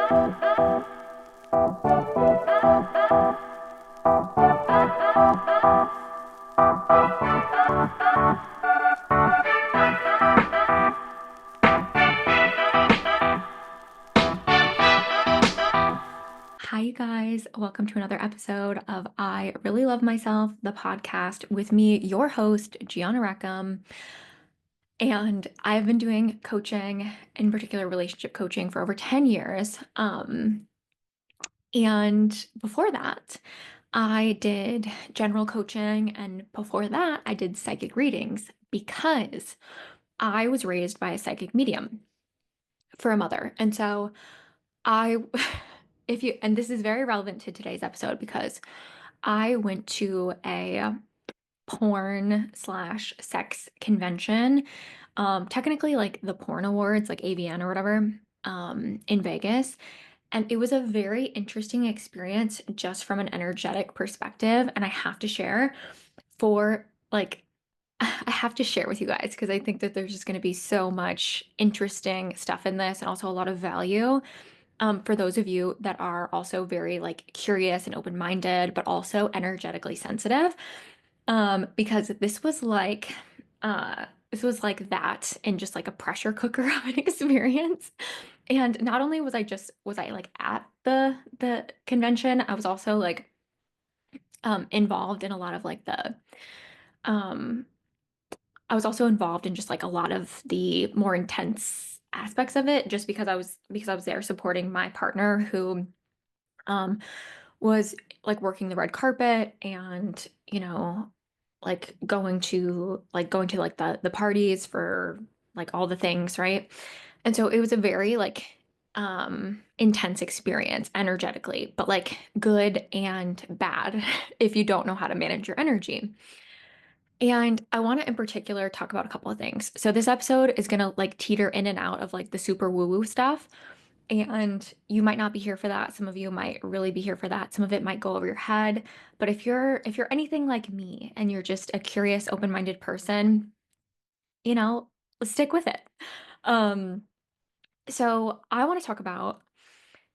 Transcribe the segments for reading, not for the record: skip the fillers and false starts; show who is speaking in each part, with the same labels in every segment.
Speaker 1: Hi, you guys. Welcome to another episode of I Really Love Myself, the podcast with me, your host, Gianna Rackham. And I've been doing coaching, in particular relationship coaching, for over 10 years. And before that, I did general coaching. And before that, I did psychic readings because I was raised by a psychic medium for a mother. And so I, and this is very relevant to today's episode because I went to a porn slash sex convention, technically like the porn awards, like AVN or whatever, in Vegas. And it was a very interesting experience just from an energetic perspective. And I have to share for like, I have to share with you guys because I think that there's just going to be so much interesting stuff in this and also a lot of value for those of you that are also very like curious and open-minded, but also energetically sensitive. Because this was like that in just like a pressure cooker of an experience. And not only was I like at the convention, I was also like involved in a lot of like the um I was also involved in just like a lot of the more intense aspects of it just because I was there supporting my partner who um was like working the red carpet and like going to like the parties for like all the things, right? And so it was a very like intense experience energetically, but like good and bad if you don't know how to manage your energy. And I want to in particular talk about a couple of things. So this episode is going to like teeter in and out of like the super woo-woo stuff. And you might not be here for that. Some of you might really be here for that. Some of it might go over your head. But if you're anything like me and you're just a curious, open-minded person, you know, stick with it. Um, so I want to talk about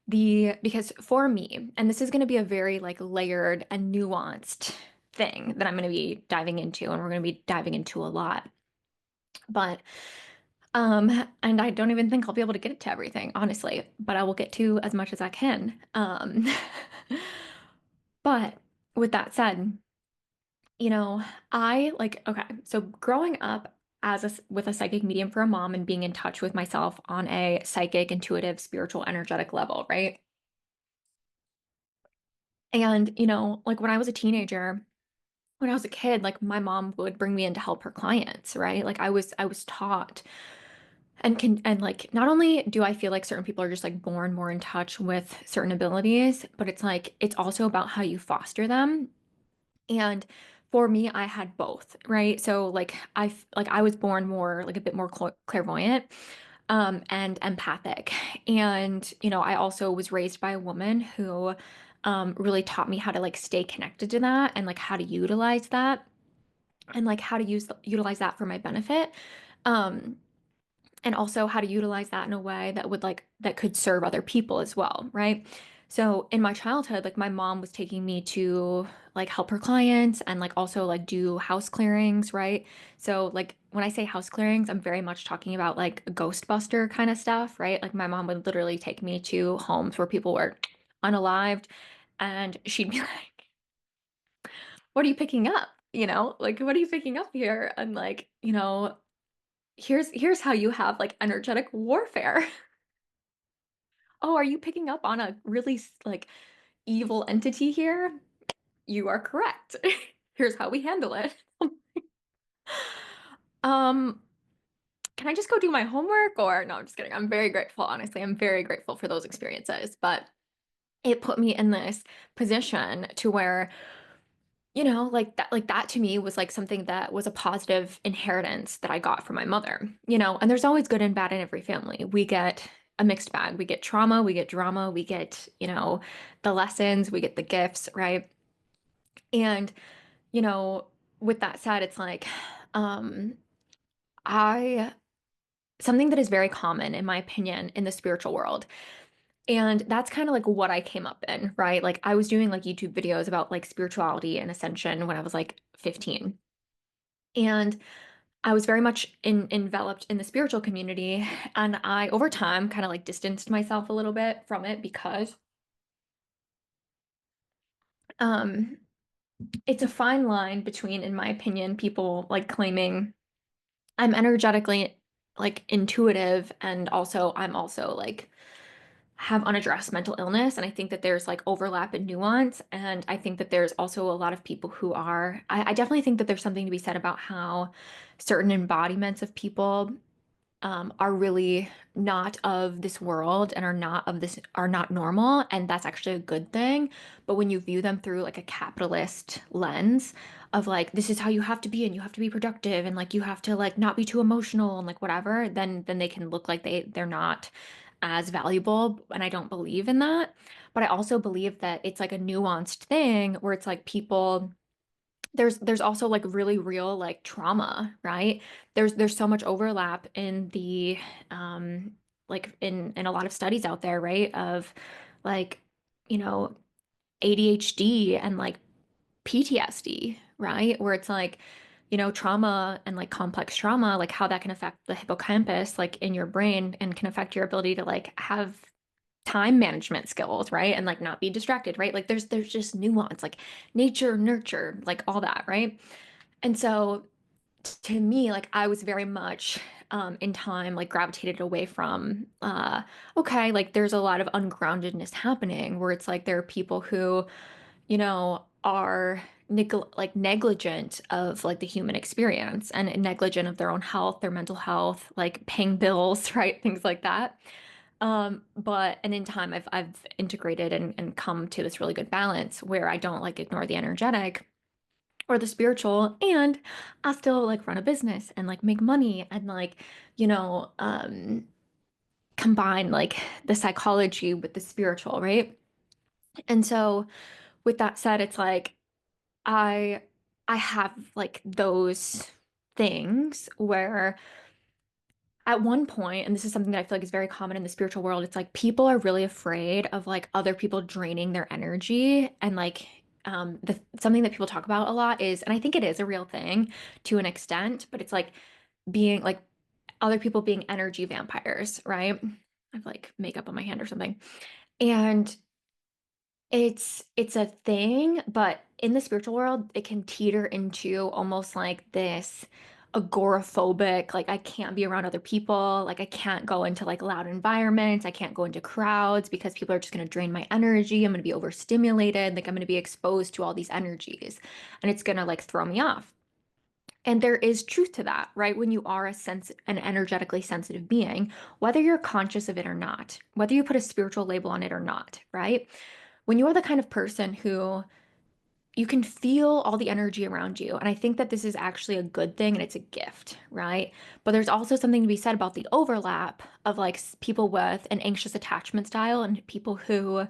Speaker 1: because for me, and this is going to be a very like layered and nuanced thing that I'm going to be diving into, and we're going to be diving into a lot. But and I don't even think I'll be able to get to everything, honestly, but I will get to as much as I can. But with that said, you know, I like, okay, so growing up with a psychic medium for a mom and being in touch with myself on a psychic, intuitive, spiritual, energetic level, right? And, like when I was a teenager, when I was a kid, like my mom would bring me in to help her clients, right? Like I was taught and like not only do I feel like certain people are just like born more in touch with certain abilities, but it's like it's also about how you foster them. And for me, I had both, right? So like I was born more like a bit more clairvoyant and empathic. And I also was raised by a woman who really taught me how to like stay connected to that and like how to utilize that and like how to utilize that for my benefit. Um and also how to utilize that in a way that could serve other people as well, right? So in my childhood, like my mom was taking me to like help her clients and like also like do house clearings, right? So like when I say house clearings, I'm very much talking about like Ghostbuster kind of stuff, right? Like my mom would literally take me to homes where people were unalived and she'd be like, "What are you picking up?" Like what are you picking up here? And like, here's how you have like energetic warfare. Oh, are you picking up on a really like evil entity here? You are correct. Here's how we handle it. Um, can I just go do my homework or no, I'm just kidding. I'm very grateful, honestly. I'm very grateful for those experiences, but it put me in this position to where like that to me was like something that was a positive inheritance that I got from my mother, and there's always good and bad in every family. We get a mixed bag. We get trauma, we get drama, we get, the lessons, we get the gifts, right? And, you know, with that said, it's like, um, I, something that is very common, in my opinion, in the spiritual world And that's kind of like what I came up in, right? Like I was doing like YouTube videos about like spirituality and ascension when I was like 15. And I was very much enveloped in the spiritual community. And I, over time, kind of like distanced myself a little bit from it because um, it's a fine line between, in my opinion, people like claiming I'm energetically like intuitive and also I'm also like have unaddressed mental illness. And I think that there's like overlap and nuance. And I think that there's also a lot of people who are, I definitely think that there's something to be said about how certain embodiments of people are really not of this world and are not normal, and that's actually a good thing. But when you view them through like a capitalist lens of like this is how you have to be and you have to be productive and like you have to like not be too emotional and like whatever, then they can look like they're not as valuable, and I don't believe in that. But I also believe that it's like a nuanced thing where it's like people there's also like really real like trauma, right? There's so much overlap in the like in a lot of studies out there, right? Of like, you know, ADHD and like PTSD, right? Where it's like, trauma and like complex trauma, like how that can affect the hippocampus like in your brain and can affect your ability to like have time management skills, right? And like not be distracted, right? Like there's just nuance, like nature, nurture, like all that, right? And so to me, like I was very much in time like gravitated away from okay, like there's a lot of ungroundedness happening where it's like there are people who, are like negligent of like the human experience and negligent of their own health, their mental health, like paying bills, right? Things like that. But and in time I've integrated and come to this really good balance where I don't like ignore the energetic or the spiritual, and I still like run a business and like make money and like, you know, combine like the psychology with the spiritual, right? And so with that said, it's like I I have like those things where at one point, and this is something that I feel like is very common in the spiritual world, it's like people are really afraid of like other people draining their energy. And like the something that people talk about a lot is, and I think it is a real thing to an extent, but it's like being like other people being energy vampires, right? I have like makeup on my hand or something. And it's a thing, but in the spiritual world, it can teeter into almost like this agoraphobic, like I can't be around other people, like I can't go into like loud environments, I can't go into crowds because people are just going to drain my energy. I'm going to be overstimulated, like I'm going to be exposed to all these energies, and it's going to like throw me off. And there is truth to that, right? When you are an energetically sensitive being, whether you're conscious of it or not, whether you put a spiritual label on it or not, right? When you are the kind of person who you can feel all the energy around you, and I think that this is actually a good thing and it's a gift, right? But there's also something to be said about the overlap of like people with an anxious attachment style and people who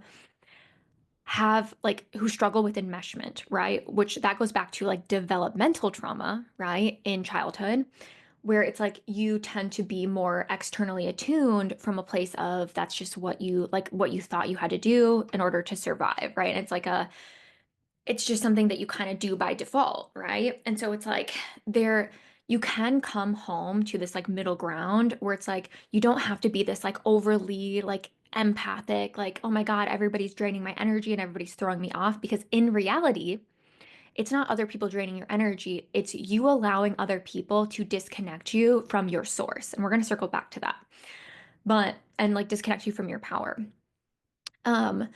Speaker 1: have like who struggle with enmeshment, right? Which that goes back to like developmental trauma, right? In childhood, where it's like you tend to be more externally attuned from a place of that's just what you like what you thought you had to do in order to survive, right? And it's just something that you kind of do by default, right? And so it's like there you can come home to this like middle ground where it's like you don't have to be this like overly like empathic, like, oh my God, everybody's draining my energy and everybody's throwing me off. Because in reality, it's not other people draining your energy, it's you allowing other people to disconnect you from your source. And we're going to circle back to that. But and like disconnect you from your power. Um,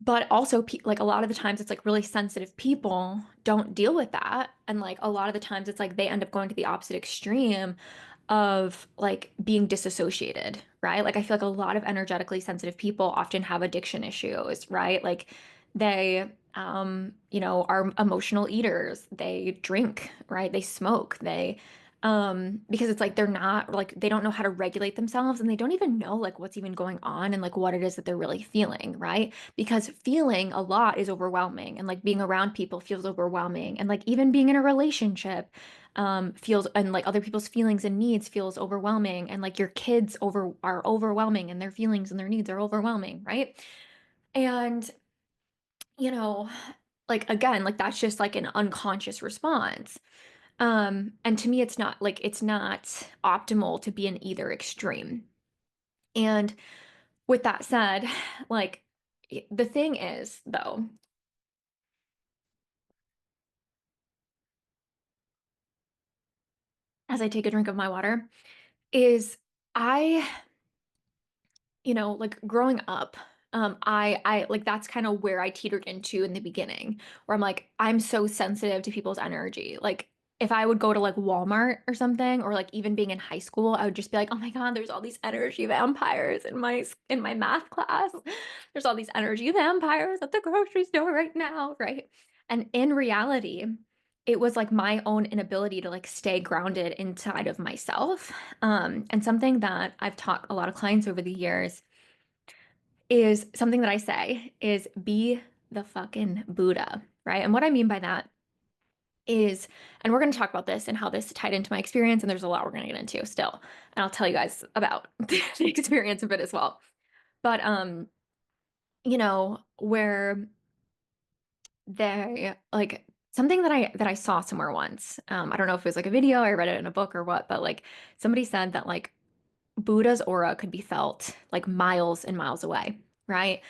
Speaker 1: but also like a lot of the times it's like really sensitive people don't deal with that, and like a lot of the times it's like they end up going to the opposite extreme of like being disassociated, right? Like I feel like a lot of energetically sensitive people often have addiction issues, right? Like they are emotional eaters, they drink, right? They smoke, they Because it's like they're not like they don't know how to regulate themselves and they don't even know like what's even going on and like what it is that they're really feeling, right? Because feeling a lot is overwhelming and like being around people feels overwhelming and like even being in a relationship feels and like other people's feelings and needs feels overwhelming and like your kids over are overwhelming and their feelings and their needs are overwhelming, right? And you know, like again, like that's just like an unconscious response. And to me, it's not optimal to be in either extreme. And with that said, like the thing is, though, as I take a drink of my water, is I like growing up, I like that's kind of where I teetered into in the beginning, where I'm like, I'm so sensitive to people's energy. Like if I would go to like Walmart or something, or like even being in high school, I would just be like, oh my God, there's all these energy vampires in my math class. There's all these energy vampires at the grocery store right now, right? And in reality, it was like my own inability to like stay grounded inside of myself. And something that I've taught a lot of clients over the years is something that I say is be the fucking Buddha, right? And what I mean by that is, and we're going to talk about this and how this tied into my experience, and there's a lot we're going to get into still. And I'll tell you guys about the experience of it as well. But where they like something that I saw somewhere once. I don't know if it was like a video, I read it in a book or what, but like somebody said that like Buddha's aura could be felt like miles and miles away, right?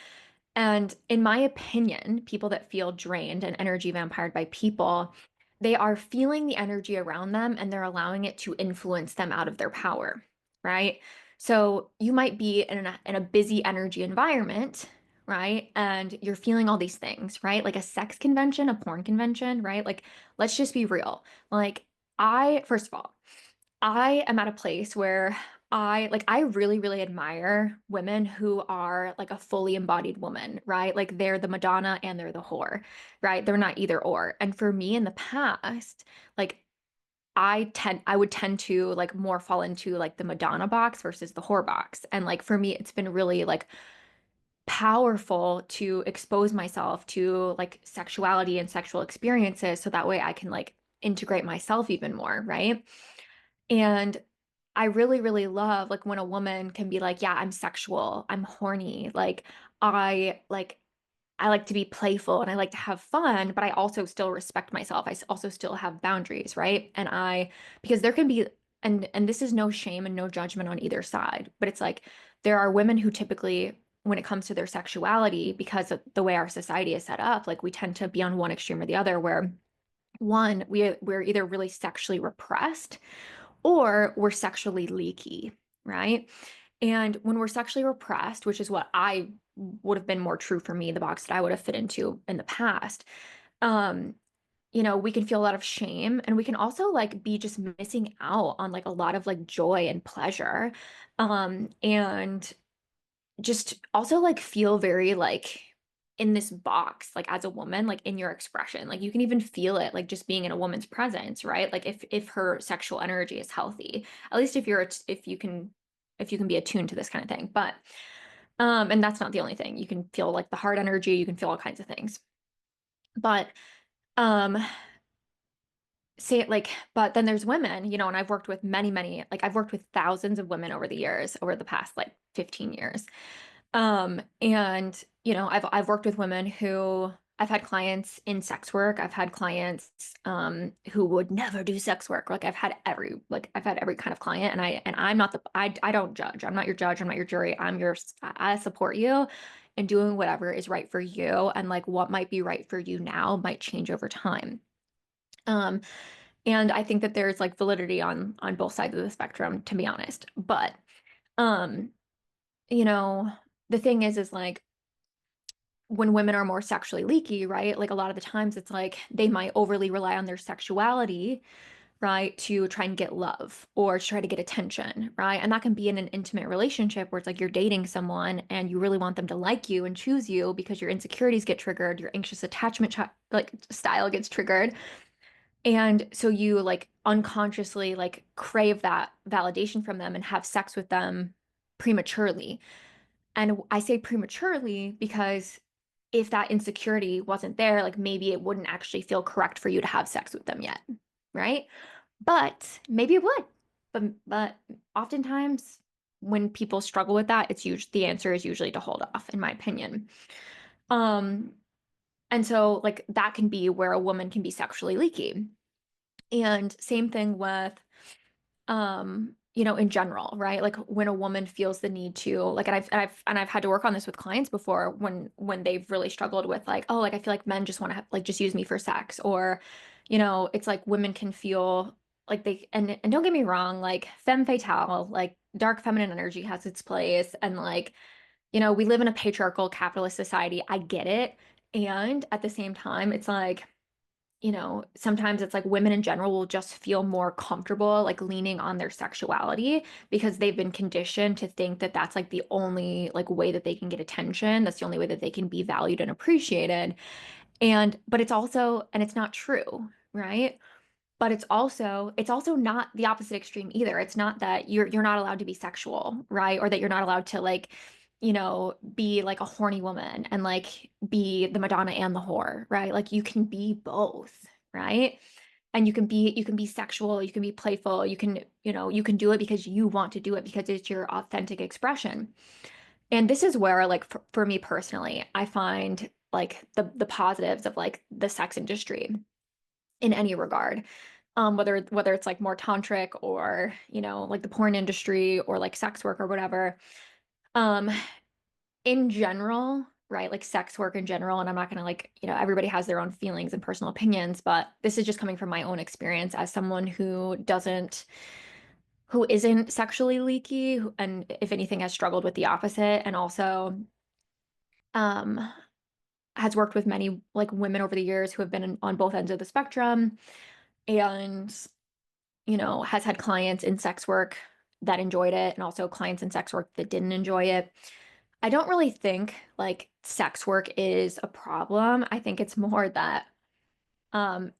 Speaker 1: And in my opinion, people that feel drained and energy vampired by people, they are feeling the energy around them and they're allowing it to influence them out of their power, right? So you might be in a busy energy environment, right? And you're feeling all these things, right? Like a sex convention, a porn convention, right? Like, let's just be real. Like, first of all, I am at a place where I really, really admire women who are like a fully embodied woman, right? Like they're the Madonna and they're the whore, right? They're not either or. And for me in the past, like I would tend to like more fall into like the Madonna box versus the whore box. And like for me, it's been really like powerful to expose myself to like sexuality and sexual experiences so that way I can like integrate myself even more, right? And I really, really love like when a woman can be like, yeah, I'm sexual, I'm horny, I like to be playful and I like to have fun, but I also still respect myself. Also still have boundaries, right? Because there can be, and this is no shame and no judgment on either side, but it's like there are women who typically, when it comes to their sexuality, because of the way our society is set up, like we tend to be on one extreme or the other, where one, we're either really sexually repressed or we're sexually leaky, right? And when we're sexually repressed, which is what I would have been more true for me, the box that I would have fit into in the past, um, we can feel a lot of shame and we can also like be just missing out on like a lot of like joy and pleasure. And just also like feel very like in this box like as a woman like in your expression like you can even feel it like just being in a woman's presence, right? Like if her sexual energy is healthy, at least if you can be attuned to this kind of thing. But and that's not the only thing. You can feel like the heart energy, you can feel all kinds of things. But um say it like but then there's women, and I've worked with many like I've worked with thousands of women over the years, over the past like 15 years. And I've worked with women who I've had clients in sex work. I've had clients who would never do sex work. I've had every kind of client, and I'm not I don't judge. I'm not your judge. I'm not your jury. I support you in doing whatever is right for you, and like what might be right for you now might change over time. Um, and I think that there's like validity on both sides of the spectrum, to be honest. But um, you know, the thing is like when women are more sexually leaky, right? Like a lot of the times it's like they might overly rely on their sexuality, right, to try and get love or to try to get attention, right? And that can be in an intimate relationship where it's like you're dating someone and you really want them to like you and choose you because your insecurities get triggered, your anxious attachment style gets triggered. And so you like unconsciously like crave that validation from them and have sex with them prematurely. And I say prematurely because if that insecurity wasn't there, like maybe it wouldn't actually feel correct for you to have sex with them yet, right? But maybe it would. But oftentimes when people struggle with that, it's usually the answer is usually to hold off, in my opinion. Um, and so like that can be where a woman can be sexually leaky. And same thing with in general, right? Like when a woman feels the need to, like, and I've had to work on this with clients before when they've really struggled with like, oh, like I feel like men just want to have, like just use me for sex, or, it's like women can feel like and don't get me wrong, like femme fatale, like dark feminine energy has its place, and like, we live in a patriarchal capitalist society. I get it. And at the same time, it's like, sometimes it's like women in general will just feel more comfortable like leaning on their sexuality because they've been conditioned to think that that's like the only like way that they can get attention. That's the only way that they can be valued and appreciated. But it's also, and it's not true, right? But it's also not the opposite extreme either. It's not that you're not allowed to be sexual, right? Or that you're not allowed to like, be like a horny woman and like be the Madonna and the whore, right? Like you can be both, right? And you can be sexual, you can be playful, you can do it because you want to do it because it's your authentic expression. And this is where like for me personally, I find like the positives of like the sex industry in any regard. Whether it's like more tantric or, like the porn industry or like sex work or whatever. Um, in general, right? Like sex work in general, and I'm not gonna like, everybody has their own feelings and personal opinions, but this is just coming from my own experience as someone who isn't sexually leaky and if anything has struggled with the opposite, and also um has worked with many like women over the years who have been on both ends of the spectrum, and has had clients in sex work that enjoyed it and also clients in sex work that didn't enjoy it. I don't really think like sex work is a problem. I think it's more that um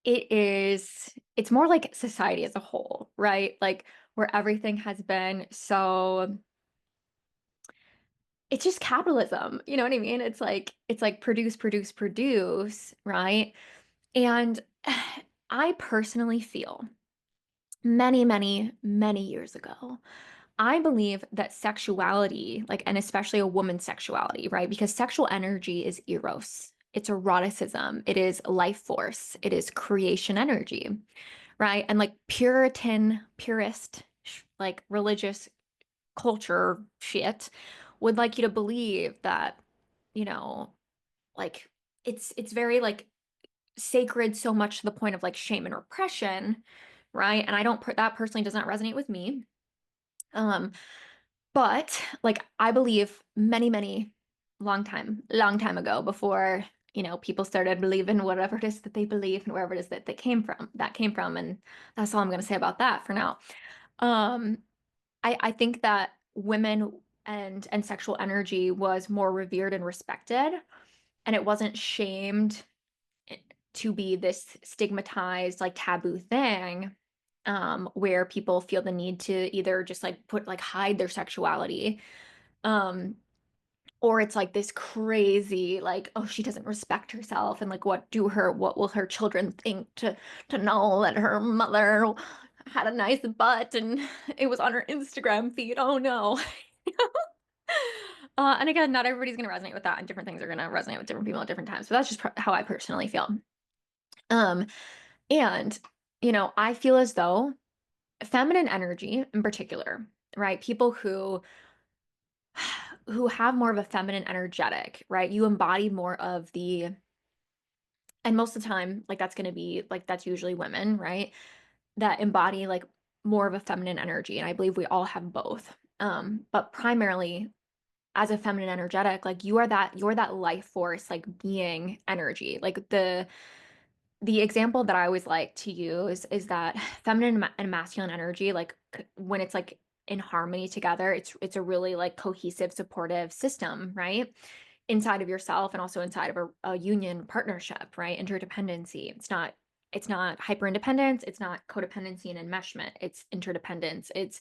Speaker 1: it's more like society as a whole, right? Like where everything has been so it's just capitalism. You know what I mean? It's like produce, produce, produce, right? And I personally feel many, many, many years ago, I believe that sexuality, like, and especially a woman's sexuality, right? Because sexual energy is eros, it's eroticism, it is life force, it is creation energy, right? And like purist, like religious culture shit would like you to believe that, you know, like it's very like sacred so much to the point of like shame and repression, right? And I don't, that personally does not resonate with me. Um, but like I believe many, many long time ago before, people started believing whatever it is that they believe and wherever it is that that came from. And that's all I'm going to say about that for now. Um, I think that women and sexual energy was more revered and respected, and it wasn't shamed to be this stigmatized, like taboo thing, where people feel the need to either just like hide their sexuality, um, or it's like this crazy, like, oh, she doesn't respect herself, and like, what will her children think to know that her mother had a nice butt and it was on her Instagram feed? Oh no. And again, not everybody's gonna resonate with that, and different things are gonna resonate with different people at different times. But that's just how I personally feel. Um, and I feel as though feminine energy in particular, right? People who have more of a feminine energetic, right? You embody more of the, and most of the time, like that's going to be like that's usually women, right? That embody like more of a feminine energy, and I believe we all have both. But primarily as a feminine energetic, like you're that life force, like being energy, like the example that I always like to use is that feminine and masculine energy, like when it's like in harmony together, it's a really like cohesive, supportive system, right? inside of yourself and also inside of a union partnership, right? Interdependency. It's not hyper independence, it's not codependency and enmeshment. It's interdependence. It's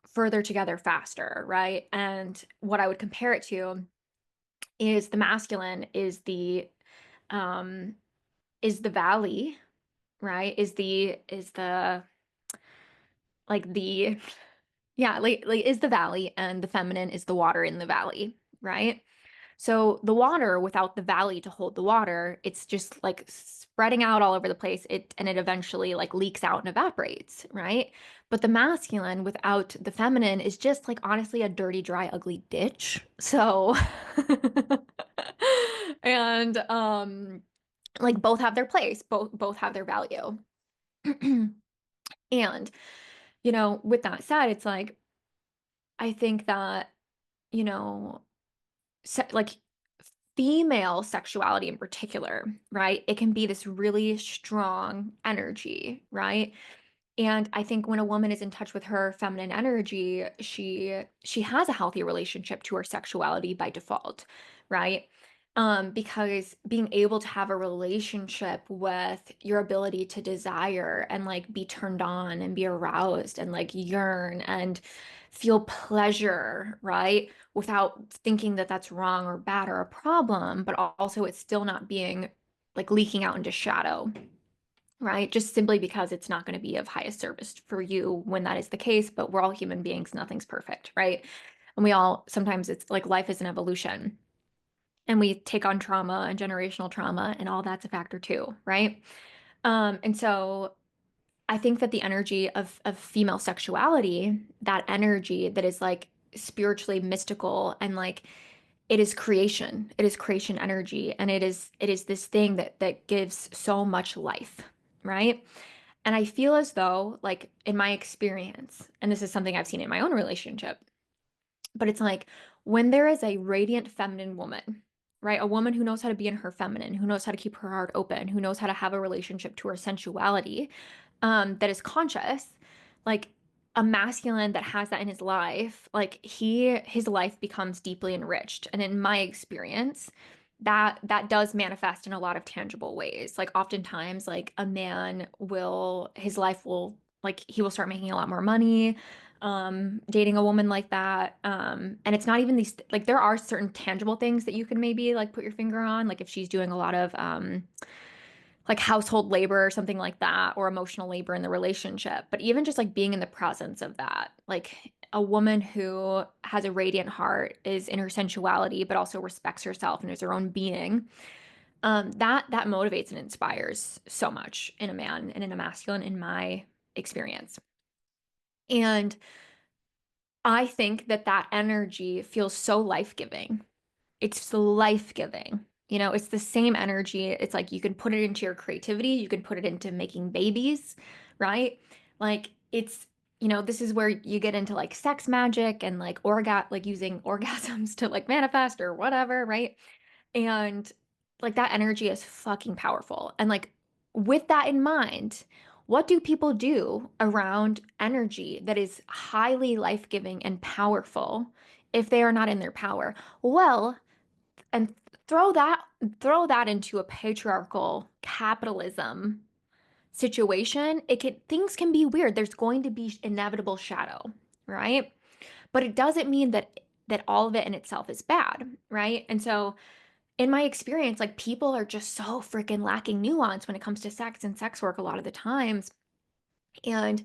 Speaker 1: further together faster, right? And what I would compare it to is the masculine um is the valley, right? Is the like the yeah, like is the valley, and the feminine is the water in the valley, right? So the water without the valley to hold the water, it's just like spreading out all over the place. It eventually like leaks out and evaporates, right? But the masculine without the feminine is just like honestly a dirty, dry, ugly ditch. So and like both have their place, both have their value. And with that said, it's like I think that, you know, like female sexuality in particular, right? It can be this really strong energy, right? And I think when a woman is in touch with her feminine energy, she has a healthy relationship to her sexuality by default, right? Because being able to have a relationship with your ability to desire and like be turned on and be aroused and like yearn and feel pleasure, right? Without thinking that that's wrong or bad or a problem, but also it's still not being like leaking out into shadow, right? Just simply because it's not going to be of highest service for you when that is the case, but we're all human beings, nothing's perfect, right? And we all sometimes it's like life is an evolution and we take on trauma and generational trauma and all that's a factor too, right? And so I think that the energy of female sexuality, that energy that is like spiritually mystical and like it is creation. It is creation energy and it is this thing that gives so much life, right? And I feel as though, like, in my experience, and this is something I've seen in my own relationship, but it's like when there is a radiant feminine woman, right? A woman who knows how to be in her feminine, who knows how to keep her heart open, who knows how to have a relationship to her sensuality, that is conscious, like a masculine that has that in his life, like his life becomes deeply enriched. And in my experience, that does manifest in a lot of tangible ways. Like oftentimes, like a man will his life will like he will start making a lot more money dating a woman like that. And it's not even these like there are certain tangible things that you can maybe like put your finger on, like if she's doing a lot of like household labor or something like that, or emotional labor in the relationship. But even just like being in the presence of that, like a woman who has a radiant heart, is in her sensuality, but also respects herself and is her own being, that motivates and inspires so much in a man and in a masculine, in my experience. And I think that that energy feels so life-giving. It's life-giving. It's the same energy. It's like you can put it into your creativity, you can put it into making babies, right? Like this is where you get into like sex magic and like like using orgasms to like manifest or whatever, right? And like that energy is fucking powerful. And like with that in mind, what do people do around energy that is highly life-giving and powerful if they are not in their power? Well, and throw that into a patriarchal capitalism situation, things can be weird. There's going to be inevitable shadow, right? But it doesn't mean that all of it in itself is bad, right? And so in my experience, like people are just so freaking lacking nuance when it comes to sex and sex work a lot of the times. And,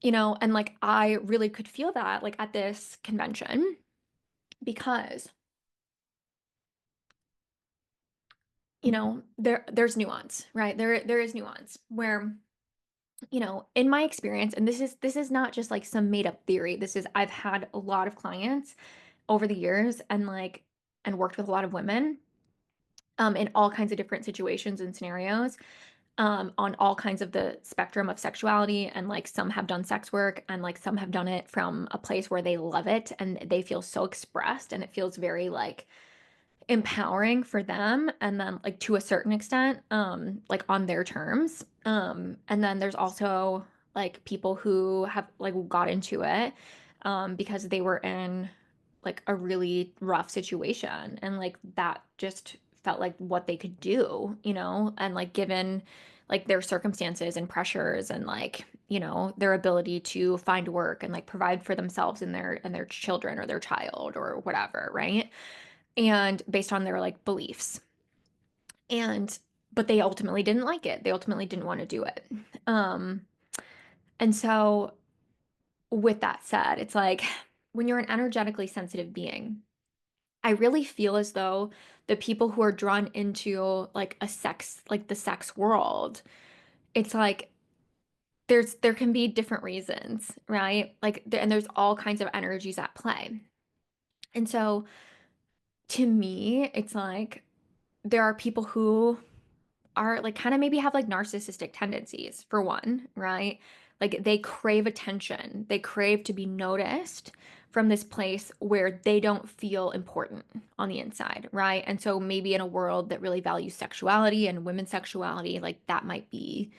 Speaker 1: and like I really could feel that like at this convention because, there's nuance, right? There is nuance where, in my experience, and this is not just like some made up theory. I've had a lot of clients over the years and worked with a lot of women in all kinds of different situations and scenarios on all kinds of the spectrum of sexuality. And like some have done sex work and like some have done it from a place where they love it and they feel so expressed and it feels very like empowering for them, and then like to a certain extent like on their terms. And then there's also like people who have like got into it because they were in like a really rough situation, and like that just felt like what they could do, and like given like their circumstances and pressures and like, their ability to find work and like provide for themselves and their children or their child or whatever, right? And based on their like beliefs. And but they ultimately didn't like it. They ultimately didn't want to do it. Um and so with that said, it's like when you're an energetically sensitive being, I really feel as though the people who are drawn into like like the sex world, it's like there can be different reasons, right? Like and there's all kinds of energies at play. And so to me, it's like there are people who are like kind of maybe have like narcissistic tendencies for one, right? Like they crave attention. They crave to be noticed from this place where they don't feel important on the inside, right? And so maybe in a world that really values sexuality and women's sexuality, like that might be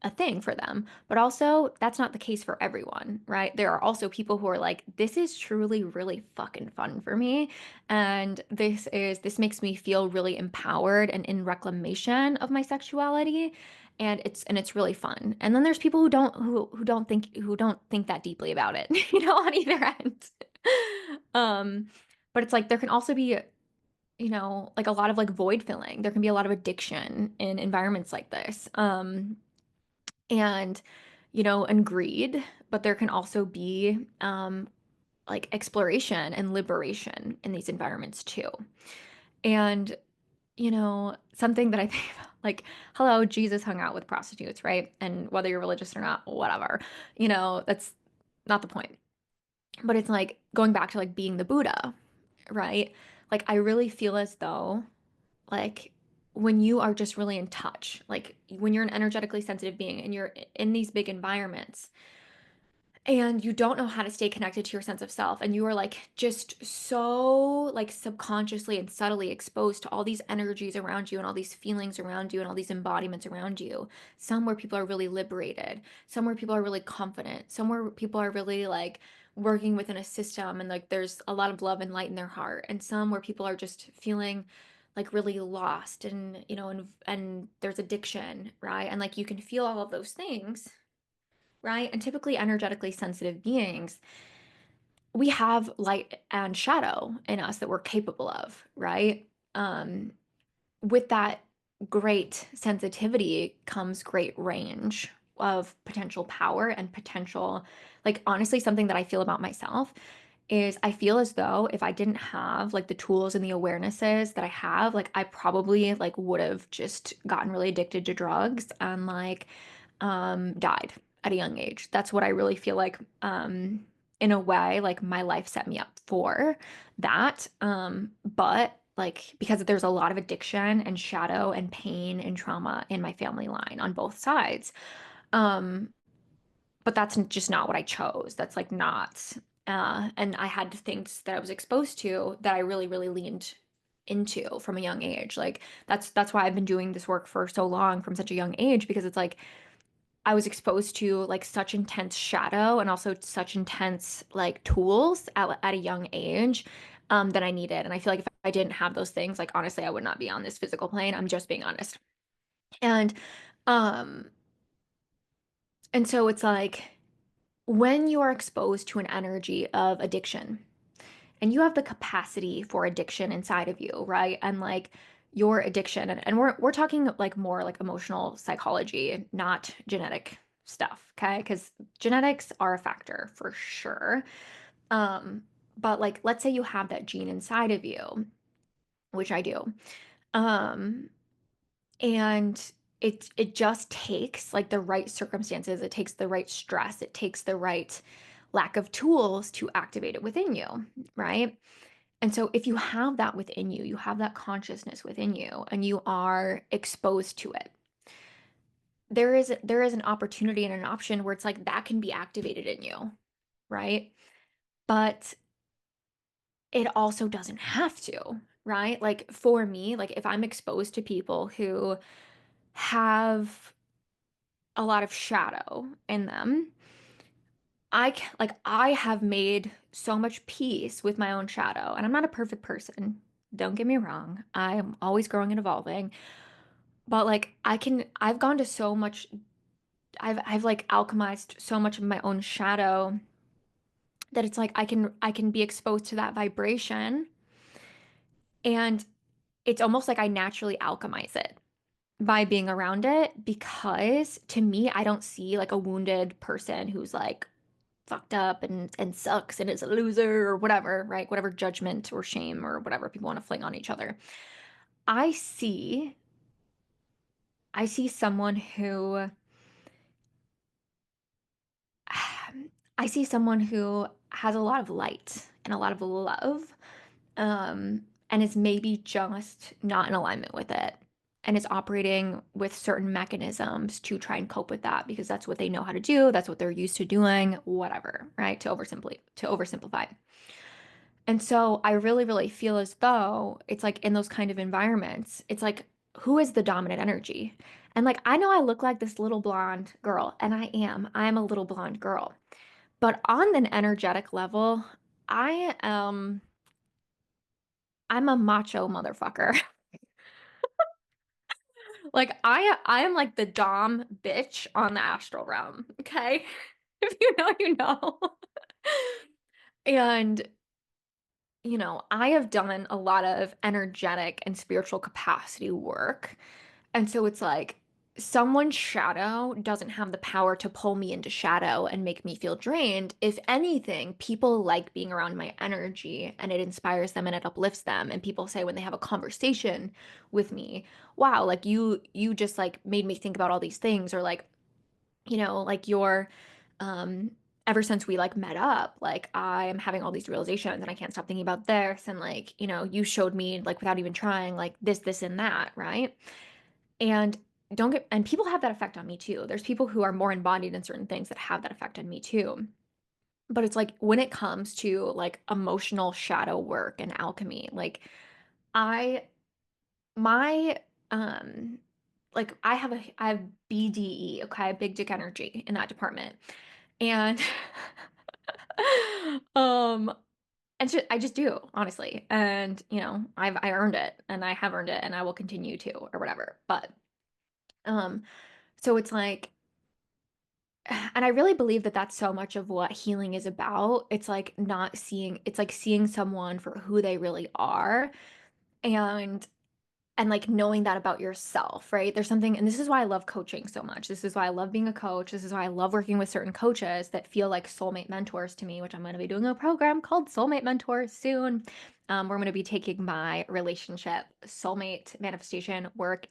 Speaker 1: a thing for them. But also, that's not the case for everyone, right? There are also people who are like, this is truly really fucking fun for me, and this makes me feel really empowered and in reclamation of my sexuality, and it's really fun. And then there's people who don't think that deeply about it, on either end. um but it's like there can also be, like a lot of like void filling. There can be a lot of addiction in environments like this. And and greed, but there can also be like exploration and liberation in these environments too. And, something that I think about, like, hello, Jesus hung out with prostitutes, right? And whether you're religious or not, whatever, that's not the point. But it's like going back to like being the Buddha, right? Like, I really feel as though, like, when you are just really in touch, like when you're an energetically sensitive being and you're in these big environments, and you don't know how to stay connected to your sense of self, and you are like just so like subconsciously and subtly exposed to all these energies around you and all these feelings around you and all these embodiments around you. Some where people are really liberated, some where people are really confident, some where people are really like working within a system and like there's a lot of love and light in their heart, and some where people are just feeling like really lost, and and there's addiction, right? And like you can feel all of those things, right? And typically energetically sensitive beings, we have light and shadow in us that we're capable of, right? Um, with that great sensitivity comes great range of potential power and potential, like honestly, something that I feel about myself is I feel as though if I didn't have like the tools and the awarenesses that I have, like I probably like would have just gotten really addicted to drugs and like died at a young age. That's what I really feel like, in a way, like my life set me up for that. But like because there's a lot of addiction and shadow and pain and trauma in my family line on both sides. Um, but that's just not what I chose. That's like not, and I had things that I was exposed to that I really, really leaned into from a young age. Like that's why I've been doing this work for so long from such a young age, because it's like I was exposed to like such intense shadow and also such intense like tools at a young age, that I needed. And I feel like if I didn't have those things, like honestly, I would not be on this physical plane. I'm just being honest. And um and so it's like when you are exposed to an energy of addiction and you have the capacity for addiction inside of you, right? And like your addiction, and we're talking like more like emotional psychology, not genetic stuff, okay? Because genetics are a factor for sure. Um, but like let's say you have that gene inside of you, which I do. Um, and it just takes like the right circumstances, it takes the right stress, it takes the right lack of tools to activate it within you, right? And so if you have that within you, you have that consciousness within you, and you are exposed to it, there is an opportunity and an option where it's like that can be activated in you, right? But it also doesn't have to, right? Like for me, like if I'm exposed to people who have a lot of shadow in them, I have made so much peace with my own shadow, and I'm not a perfect person. Don't get me wrong. I am always growing and evolving, but like I've gone to so much I've like alchemized so much of my own shadow that it's like I can be exposed to that vibration, and it's almost like I naturally alchemize it by being around it, because to me I don't see like a wounded person who's like fucked up and sucks and is a loser or whatever, right? Whatever judgment or shame or whatever people want to fling on each other. I see I see someone who I see someone who has a lot of light and a lot of love, and is maybe just not in alignment with it, and is operating with certain mechanisms to try and cope with that because that's what they know how to do, that's what they're used to doing, whatever, right? To oversimplify. And so I really, really feel as though it's like in those kind of environments, it's like, who is the dominant energy? And like, I know I look like this little blonde girl, and I am. I'm a little blonde girl. But on an energetic level, I am, I'm a macho motherfucker. Like I am like the dom bitch on the astral realm. Okay. If you know, you know. And I have done a lot of energetic and spiritual capacity work. And so it's like someone's shadow doesn't have the power to pull me into shadow and make me feel drained. If anything, people like being around my energy, and it inspires them and it uplifts them. And people say when they have a conversation with me, wow, like you just like made me think about all these things, or like, like um ever since we like met up, like I'm having all these realizations and I can't stop thinking about this, and like, you showed me like without even trying like this and that, right? And don't get and people have that effect on me too. There's people who are more embodied in certain things that have that effect on me too. But it's like when it comes to like emotional shadow work and alchemy, like I my like I have BDE, okay, big dick energy in that department. And um I just do, honestly. And I earned it, and I have earned it, and I will continue to, or whatever. But um so it's like, and I really believe that that's so much of what healing is about. It's like not seeing, it's like seeing someone for who they really are, and like knowing that about yourself, right? There's something, and this is why I love coaching so much. This is why I love being a coach. This is why I love working with certain coaches that feel like soulmate mentors to me, which I'm going to be doing a program called Soulmate Mentors soon. Where I'm going to be taking my relationship soulmate manifestation work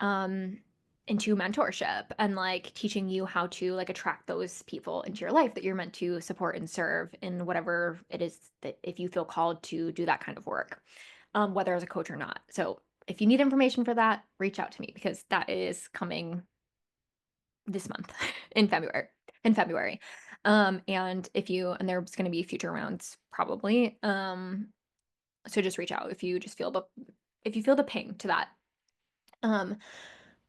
Speaker 1: um into mentorship, and like teaching you how to like attract those people into your life that you're meant to support and serve in whatever it is, that if you feel called to do that kind of work, whether as a coach or not. So if you need information for that, reach out to me, because that is coming this month in February. In February. And there's going to be future rounds probably. So just reach out if you just feel the ping to that. Um,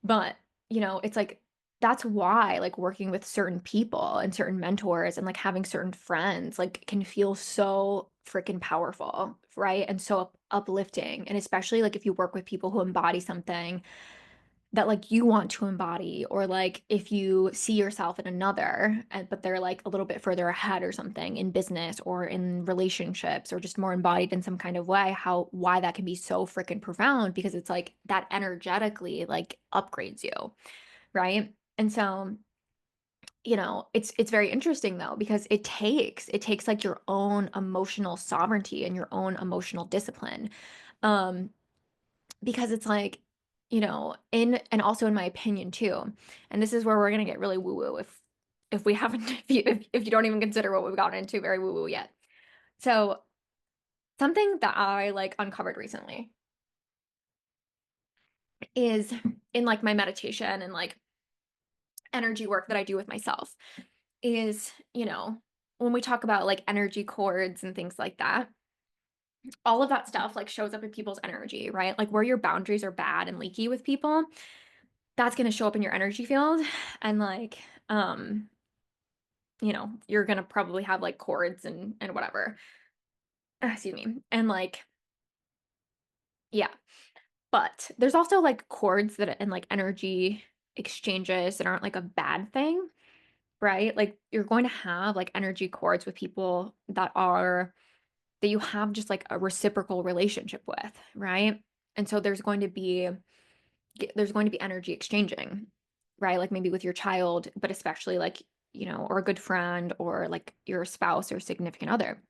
Speaker 1: But, it's like that's why like working with certain people and certain mentors and like having certain friends like can feel so freaking powerful, right? And so uplifting. And especially like if you work with people who embody something that like you want to embody, or like if you see yourself in another, but they're like a little bit further ahead or something in business or in relationships, or just more embodied in some kind of way, how why that can be so freaking profound, because it's like that energetically like upgrades you, right? And so, it's very interesting though, because it takes like your own emotional sovereignty and your own emotional discipline. Um, because it's like, in and also in my opinion too, and this is where we're gonna get really woo-woo, if we haven't if you don't even consider what we've gotten into very woo-woo yet. So something that I like uncovered recently is in like my meditation and like energy work that I do with myself is, when we talk about like energy cords and things like that, all of that stuff like shows up in people's energy, right? Like where your boundaries are bad and leaky with people, that's going to show up in your energy field. And like, you're gonna probably have like cords and whatever. Excuse me. And like, yeah. But there's also like cords that and like energy exchanges that aren't like a bad thing, right? Like you're going to have like energy cords with people that you have just like a reciprocal relationship with, right? And so there's going to be energy exchanging, right? Like maybe with your child, but especially like, or a good friend or like your spouse or significant other.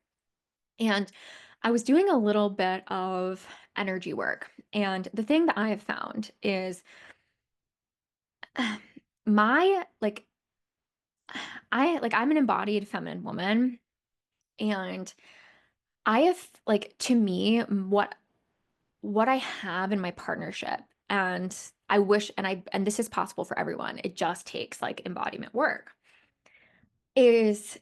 Speaker 1: And I was doing a little bit of energy work. And the thing that I have found is my like I'm an embodied feminine woman, and I have like to me what I have in my partnership, and I wish and this is possible for everyone. It just takes like embodiment work. Is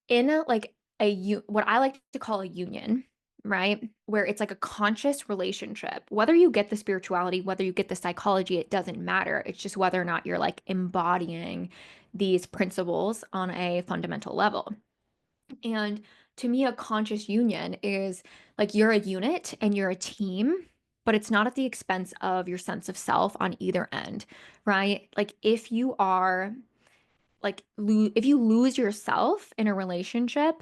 Speaker 1: in what I like to call a union, right? Where it's like a conscious relationship. Whether you get the spirituality, whether you get the psychology, it doesn't matter. It's just whether or not you're like embodying these principles on a fundamental level. And to me, a conscious union is like you're a unit and you're a team, but it's not at the expense of your sense of self on either end, right? Like if you are if you lose yourself in a relationship,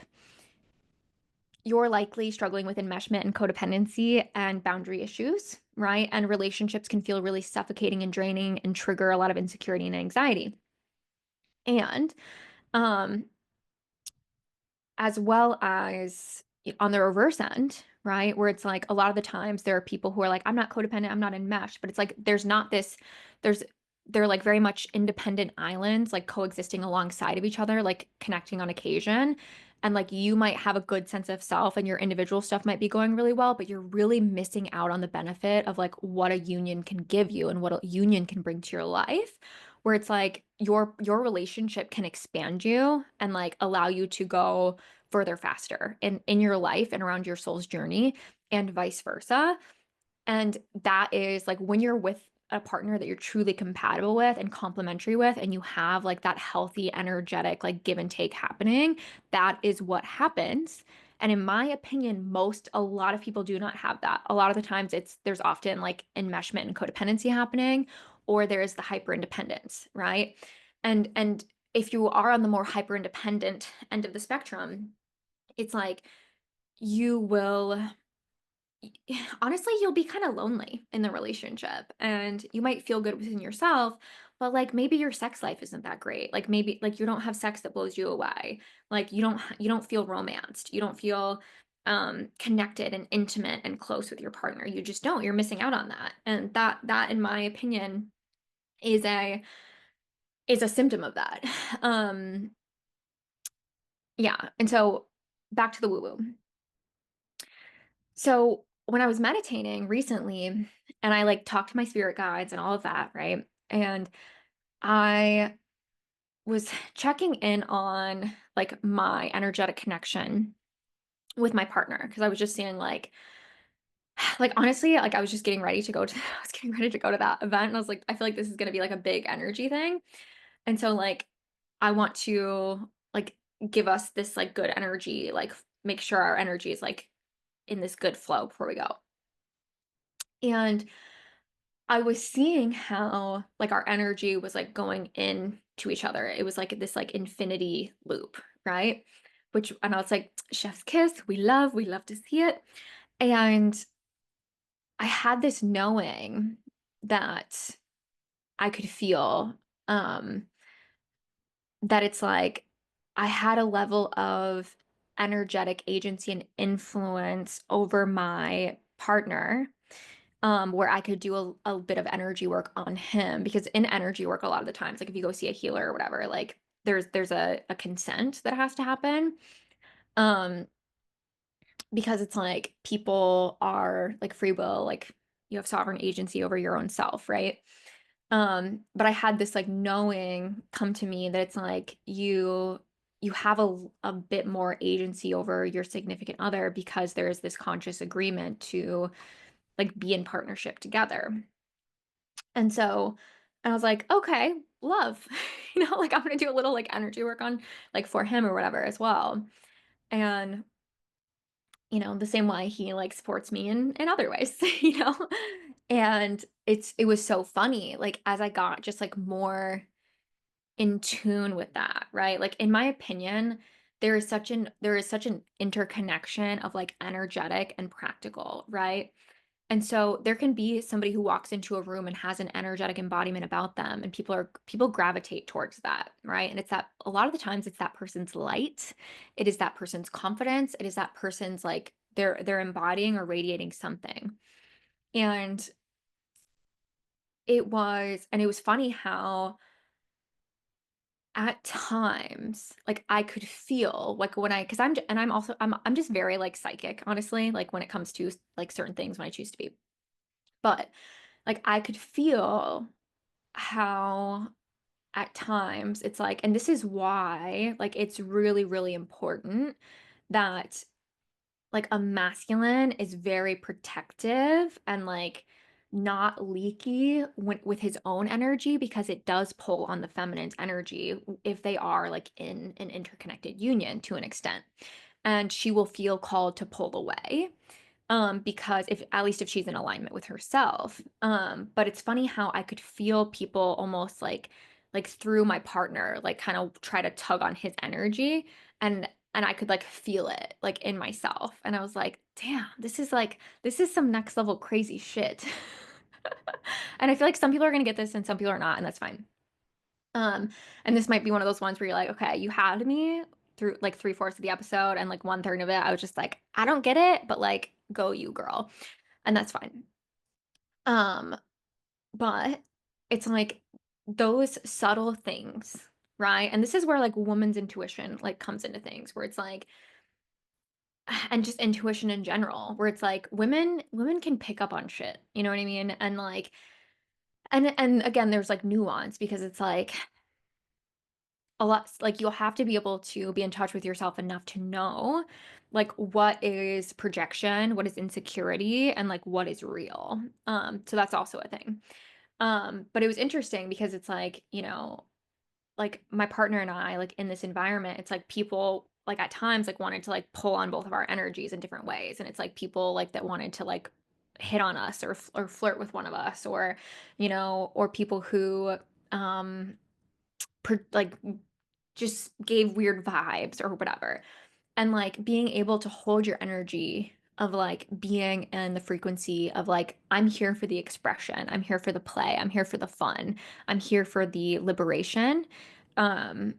Speaker 1: you're likely struggling with enmeshment and codependency and boundary issues, right? And relationships can feel really suffocating and draining and trigger a lot of insecurity and anxiety. And um, as well as on the reverse end, right? Where it's like a lot of the times there are people who are like, I'm not codependent, I'm not enmeshed, but it's like there's they're like very much independent islands, like coexisting alongside of each other, like connecting on occasion. And like you might have a good sense of self and your individual stuff might be going really well, but you're really missing out on the benefit of like what a union can give you and what a union can bring to your life, where it's like your relationship can expand you and like allow you to go further faster in your life and around your soul's journey and vice versa. And that is like when you're with a partner that you're truly compatible with and complementary with, and you have like that healthy, energetic, like give and take happening, that is what happens. And in my opinion, a lot of people do not have that. A lot of the times there's often like enmeshment and codependency happening, or there's the hyper independence, right? And if you are on the more hyper independent end of the spectrum, it's like you will honestly, you'll be kind of lonely in the relationship and you might feel good within yourself, but like maybe your sex life isn't that great. Like maybe like you don't have sex that blows you away. Like you don't feel romanced. You don't feel connected and intimate and close with your partner. You just don't. You're missing out on that. And that in my opinion is a symptom of that. Um yeah. And so back to the woo-woo. So when I was meditating recently and I like talked to my spirit guides and all of that, right? And I was checking in on like my energetic connection with my partner because I was just seeing like honestly, like I was just getting ready to go to I was getting ready to go to that event and I was like, I feel like this is gonna be like a big energy thing. And so like I want to like give us this like good energy, like make sure our energy is like in this good flow before we go. And I was seeing how like our energy was like going into each other. It was like this like infinity loop, right? And I was like, chef's kiss, we love to see it. And I had this knowing that I could feel um that it's like I had a level of energetic agency and influence over my partner, where I could do a bit of energy work on him because in energy work, a lot of the times, like if you go see a healer or whatever, like there's a consent that has to happen. Um, because it's like people are like free will, like you have sovereign agency over your own self, right? But I had this like knowing come to me that it's like you have a bit more agency over your significant other because there is this conscious agreement to like be in partnership together. And so And I was like, "Okay, love." Like, I'm gonna do a little, like, energy work on like, for him or whatever as well. And, the same way he, like, supports me in other ways, you know? And it was so funny, like, as I got just, like, more in tune with that, right? Like, in my opinion, there is such an interconnection of, like, energetic and practical, right? And so there can be somebody who walks into a room and has an energetic embodiment about them, and people gravitate towards that, right? And it's that a lot of the times it's that person's light, it is that person's confidence, it is that person's like they're embodying or radiating something. And it was funny how at times like I could feel like when I because I'm also I'm just very like psychic, honestly, like when it comes to like certain things when I choose to be. But like I could feel how at times it's like and this is why, like, it's really, really important that, like, a masculine is very protective and, like, not leaky with his own energy because it does pull on the feminine's energy if they are, like, in an interconnected union to an extent, and she will feel called to pull away because if at least if she's in alignment with herself. But it's funny how I could feel people almost like through my partner, like kind of try to tug on his energy and I could like feel it like in myself. And I was like, damn, this is some next level crazy shit. And I feel like some people are gonna get this and some people are not, and that's fine. Um, and this might be one of those ones where you're like, okay, you had me through like three-fourths of the episode and like one third of it. I was just like, I don't get it, but like, go you, girl. And that's fine. Um, but it's like those subtle things, right? And this is where like woman's intuition like comes into things where it's like and just intuition in general, where it's like women can pick up on shit. You know what I mean? And like and again, there's like nuance because it's like a lot like you'll have to be able to be in touch with yourself enough to know like what is projection, what is insecurity, and like what is real. So that's also a thing. But it was interesting because it's like, like my partner and I, like in this environment, it's like people like at times like wanted to like pull on both of our energies in different ways. And it's like people like that wanted to like hit on us or flirt with one of us or people who um like just gave weird vibes or whatever. And like being able to hold your energy of like being in the frequency of like, I'm here for the expression, I'm here for the play, I'm here for the fun, I'm here for the liberation. Um,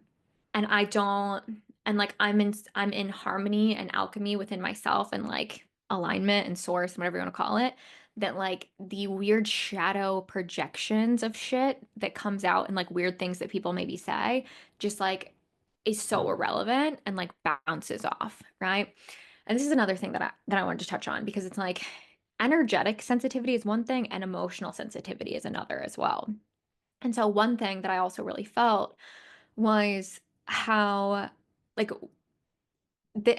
Speaker 1: and I don't, and like I'm in harmony and alchemy within myself and like alignment and source, whatever you want to call it. That like the weird shadow projections of shit that comes out and like weird things that people maybe say just like is so irrelevant and like bounces off, right? And this is another thing that I wanted to touch on because it's like energetic sensitivity is one thing and emotional sensitivity is another as well. And so one thing that I also really felt was how like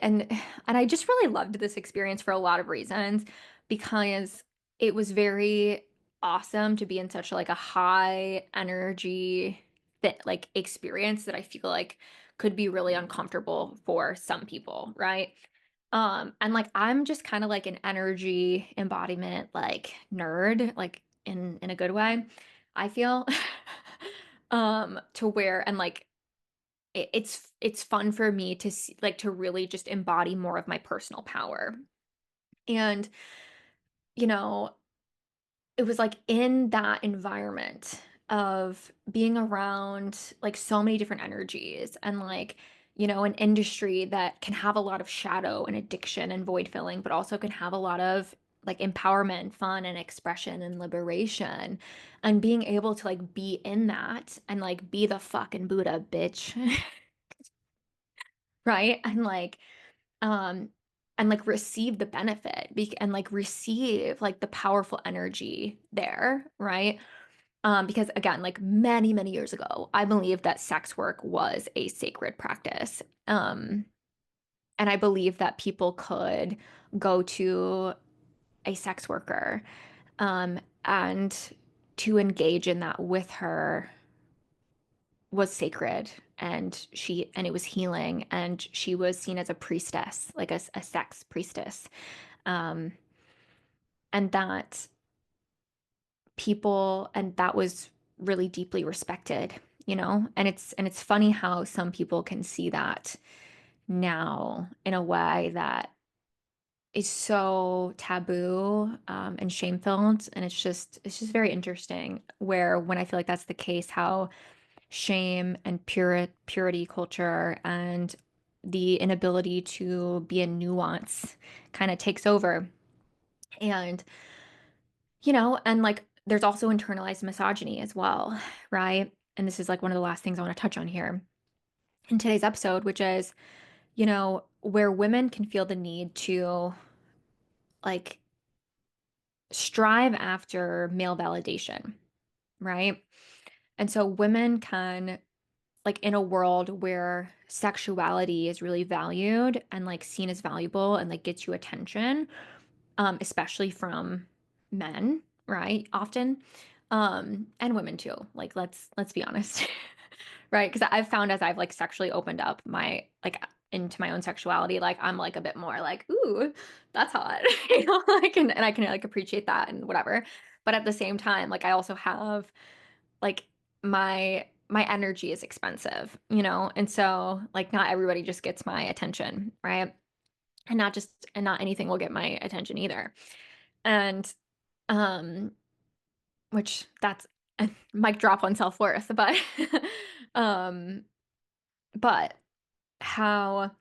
Speaker 1: and I just really loved this experience for a lot of reasons because it was very awesome to be in such like a high energy that like experience that I feel like could be really uncomfortable for some people, right? And like I'm just kind of like an energy embodiment like nerd, like in a good way, I feel. To where and like it's fun for me to see, like to really just embody more of my personal power. And you know, it was like in that environment of being around like so many different energies and like an industry that can have a lot of shadow and addiction and void filling but also can have a lot of like empowerment, fun and expression and liberation and being able to like be in that and like be the fucking Buddha bitch. Right? Um and like receive the benefit and like receive like the powerful energy there, right? Because again, like many, many years ago, I believe that sex work was a sacred practice. And I believe that people could go to a sex worker and to engage in that with her was sacred, and it was healing, and she was seen as a priestess, like a sex priestess. Um, and that and that was really deeply respected, and it's funny how some people can see that now in a way that is so taboo, and shame-filled, and it's just very interesting where when I feel like that's the case, how shame and purity culture and the inability to be in nuance kind of takes over. And, and like there's also internalized misogyny as well, right? And this is like one of the last things I want to touch on here in today's episode, which is, where women can feel the need to like strive after male validation, right? And so women can, like, in a world where sexuality is really valued and like seen as valuable and like gets you attention, especially from men, right? Often, and women too. Like, let's be honest, right? Because I've found as I've like sexually opened up my like into my own sexuality, like I'm like a bit more like, ooh, that's hot, like, and I can like appreciate that and whatever. But at the same time, like I also have like my energy is expensive, and so like not everybody just gets my attention, right? And not anything will get my attention either. And um which that's a mic drop on self-worth, but um but how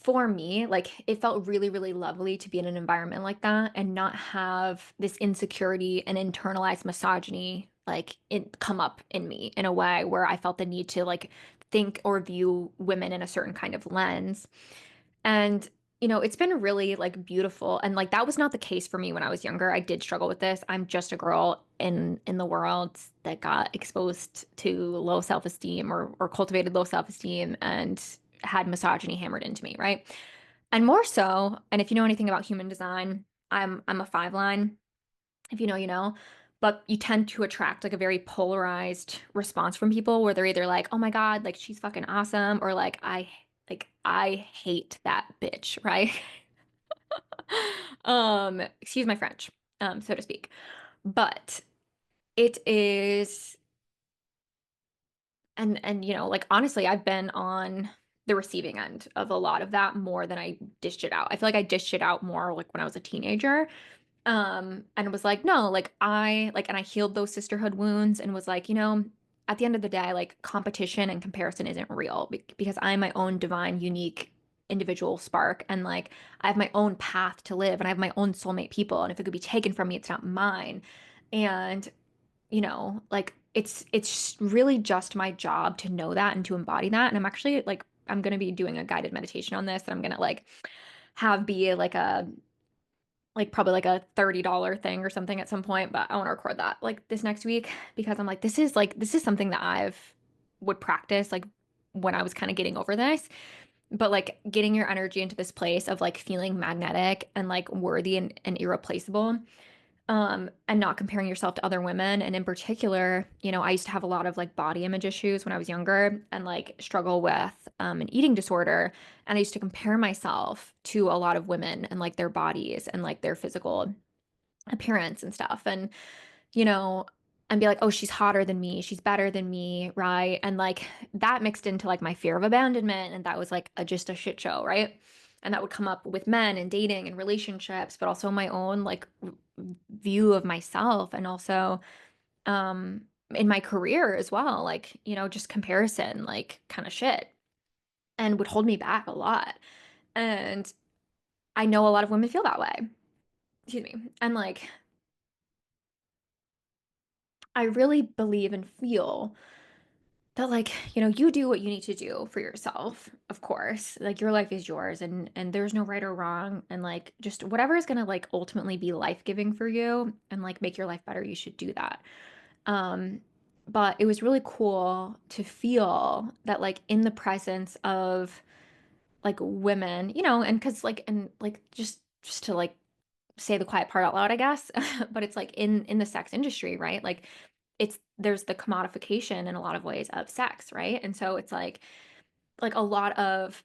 Speaker 1: for me, like it felt really, really lovely to be in an environment like that and not have this insecurity and internalized misogyny like it come up in me in a way where I felt the need to like think or view women in a certain kind of lens. And, it's been really like beautiful. And like that was not the case for me when I was younger. I did struggle with this. I'm just a girl in the world that got exposed to low self-esteem or cultivated low self-esteem and had misogyny hammered into me, right? And more so, and if you know anything about human design, I'm a five line. If you know, you know. But you tend to attract like a very polarized response from people where they're either like, "Oh my God, like she's fucking awesome," or like I hate that bitch, right? Excuse my French, so to speak. But it is and like honestly, I've been on the receiving end of a lot of that more than I dished it out. I feel like I dished it out more like when I was a teenager. And it was like, no, like and I healed those sisterhood wounds and was like, at the end of the day, like competition and comparison isn't real because I'm my own divine, unique individual spark. And like I have my own path to live and I have my own soulmate people. And if it could be taken from me, it's not mine. And, like it's really just my job to know that and to embody that. And I'm actually like, I'm gonna be doing a guided meditation on this, and I'm gonna like have be like probably like a $30 thing or something at some point, but I want to record that like this next week because I'm like this is something that I've would practice like when I was kind of getting over this, but like getting your energy into this place of like feeling magnetic and like worthy and irreplaceable, and not comparing yourself to other women. And in particular, I used to have a lot of like body image issues when I was younger and like struggle with an eating disorder. And I used to compare myself to a lot of women and like their bodies and like their physical appearance and stuff. You know, and be like, oh, she's hotter than me, she's better than me, right? And like that mixed into like my fear of abandonment, and that was like just a shit show, right? And that would come up with men and dating and relationships, but also my own like view of myself, and also in my career as well, like, just comparison, like kind of shit, and would hold me back a lot. And I know a lot of women feel that way. Excuse me. And like I really believe and feel that like, you do what you need to do for yourself, of course. Like your life is yours, and there's no right or wrong, and like just whatever is going to like ultimately be life-giving for you and like make your life better, you should do that. Um but it was really cool to feel that like in the presence of like women, and cuz like and like just to like say the quiet part out loud, I guess. But it's like in the sex industry, right? Like it's there's the commodification in a lot of ways of sex, right? And so it's like a lot of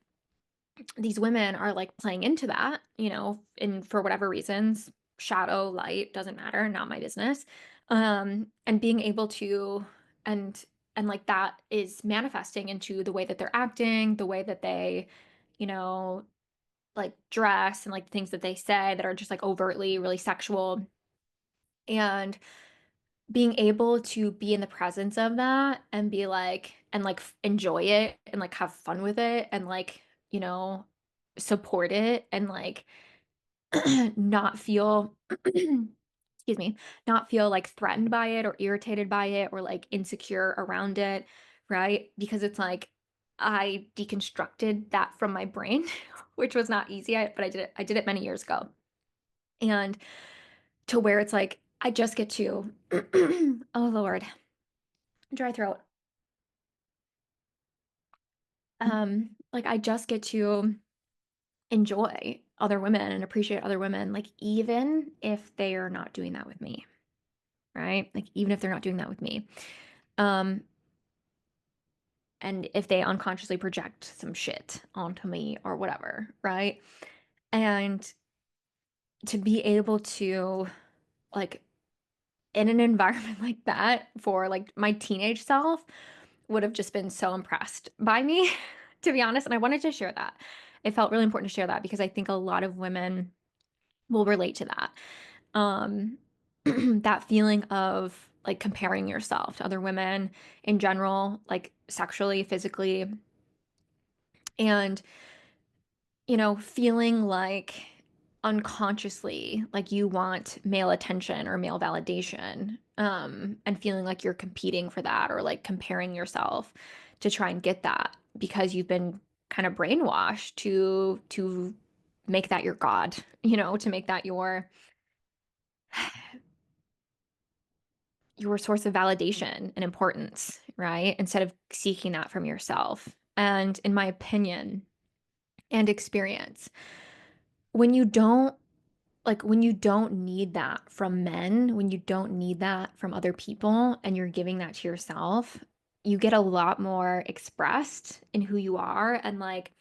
Speaker 1: these women are like playing into that, and for whatever reasons, shadow, light, doesn't matter, not my business. And being able to and and like that is manifesting into the way that they're acting, the way that they, you know, like dress and like things that they say that are just like overtly really sexual. And being able to be in the presence of that and be like and like enjoy it and like have fun with it and like, you know, support it and like not feel excuse me, not feel like threatened by it or irritated by it or like insecure around it, right? Because it's like I deconstructed that from my brain, which was not easy, but I did it many years ago. And to where it's like I just get to oh Lord, dry throat. Like I just get to enjoy other women and appreciate other women, like even if they are not doing that with me, right? Like even if they're not doing that with me. Um, and if they unconsciously project some shit onto me or whatever, right? And to be able to like in an environment like that for like my teenage self would have just been so impressed by me, to be honest. And I wanted to share that. It felt really important to share that because I think a lot of women will relate to that. Um, that feeling of like comparing yourself to other women in general, like sexually, physically, and feeling like unconsciously like you want male attention or male validation, and feeling like you're competing for that or like comparing yourself to try and get that because you've been kind of brainwashed to make that your god, to make that your source of validation and importance, right? Instead of seeking that from yourself. And in my opinion and experience, when you don't when you don't need that from men, when you don't need that from other people and you're giving that to yourself, you get a lot more expressed in who you are and like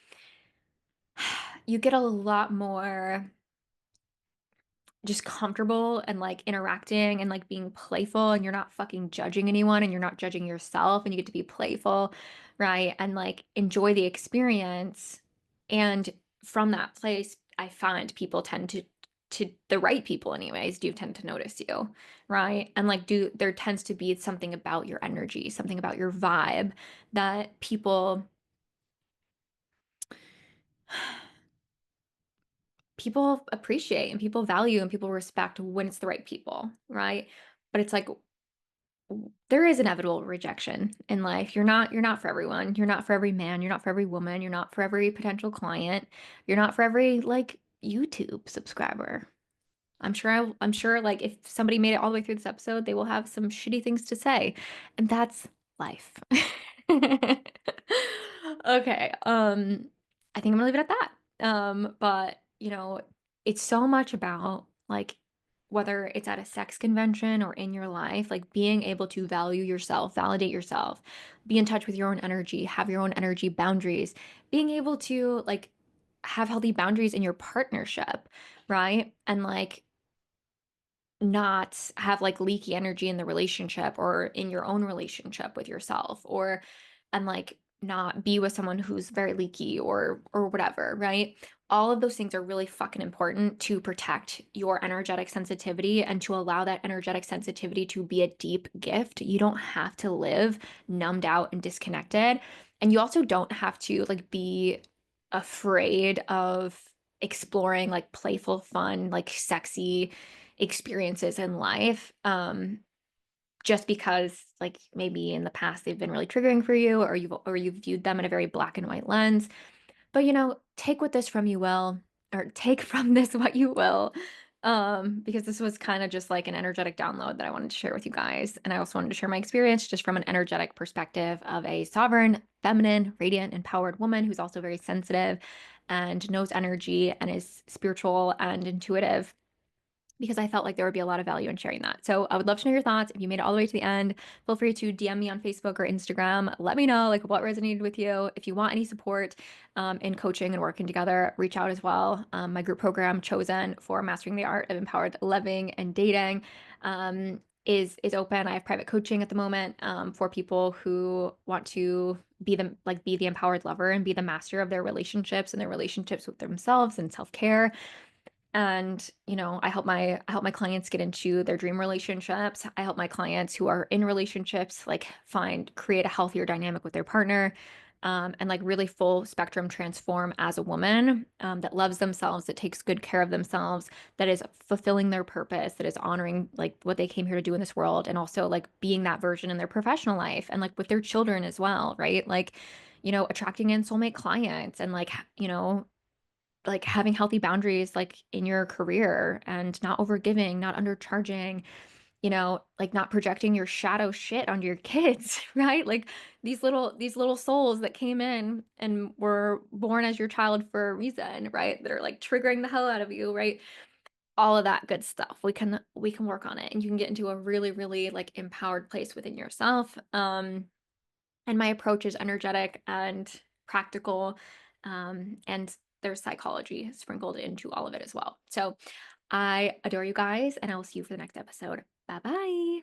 Speaker 1: you get a lot more just comfortable and like interacting and like being playful and you're not fucking judging anyone and you're not judging yourself and you get to be playful, right? And like enjoy the experience. And from that place, I find people tend to the right people anyways do tend to notice you, right? And like do there tends to be something about your energy, something about your vibe that people appreciate and people value and people respect when it's the right people, right? But it's like there is inevitable rejection in life. You're not for everyone. You're not for every man, you're not for every woman, you're not for every potential client. You're not for every like YouTube subscriber. I'm sure like if somebody made it all the way through this episode, they will have some shitty things to say. And that's life. Okay. I think I'm gonna leave it at that. But it's so much about like whether it's at a sex convention or in your life, like being able to value yourself, validate yourself, be in touch with your own energy, have your own energy boundaries, being able to like have healthy boundaries in your partnership, right? And like not have like leaky energy in the relationship or in your own relationship with yourself or and like not be with someone who's very leaky or whatever, right? All of those things are really fucking important to protect your energetic sensitivity and to allow that energetic sensitivity to be a deep gift. You don't have to live numbed out and disconnected. And you also don't have to like be afraid of exploring like playful, fun, like sexy experiences in life, just because like maybe in the past they've been really triggering for you or you've viewed them in a very black and white lens. But take what this from you will, or take from this what you will, because this was kind of just like an energetic download that I wanted to share with you guys. And I also wanted to share my experience just from an energetic perspective of a sovereign, feminine, radiant, empowered woman who's also very sensitive and knows energy and is spiritual and intuitive. because I felt like there would be a lot of value in sharing that. So I would love to know your thoughts. If you made it all the way to the end, feel free to DM me on Facebook or Instagram. Let me know like what resonated with you. If you want any support in coaching and working together, reach out as well. My group program, chosen for mastering the art of empowered living and dating, is open. I have private coaching at the moment for people who want to be the empowered lover and be the master of their relationships and their relationships with themselves and self-care. And I help my clients get into their dream relationships. I help my clients who are in relationships like create a healthier dynamic with their partner, and like really full spectrum transform as a woman, that loves themselves, that takes good care of themselves, that is fulfilling their purpose, that is honoring like what they came here to do in this world, and also like being that version in their professional life and like with their children as well, right? Like, attracting in soulmate clients and like having healthy boundaries like in your career and not overgiving, not undercharging, like not projecting your shadow shit onto your kids, right? Like these little souls that came in and were born as your child for a reason, right? That are like triggering the hell out of you, right? All of that good stuff. We can work on it and you can get into a really, really like empowered place within yourself. And my approach is energetic and practical. And there's psychology sprinkled into all of it as well. So I adore you guys, and I will see you for the next episode. Bye bye.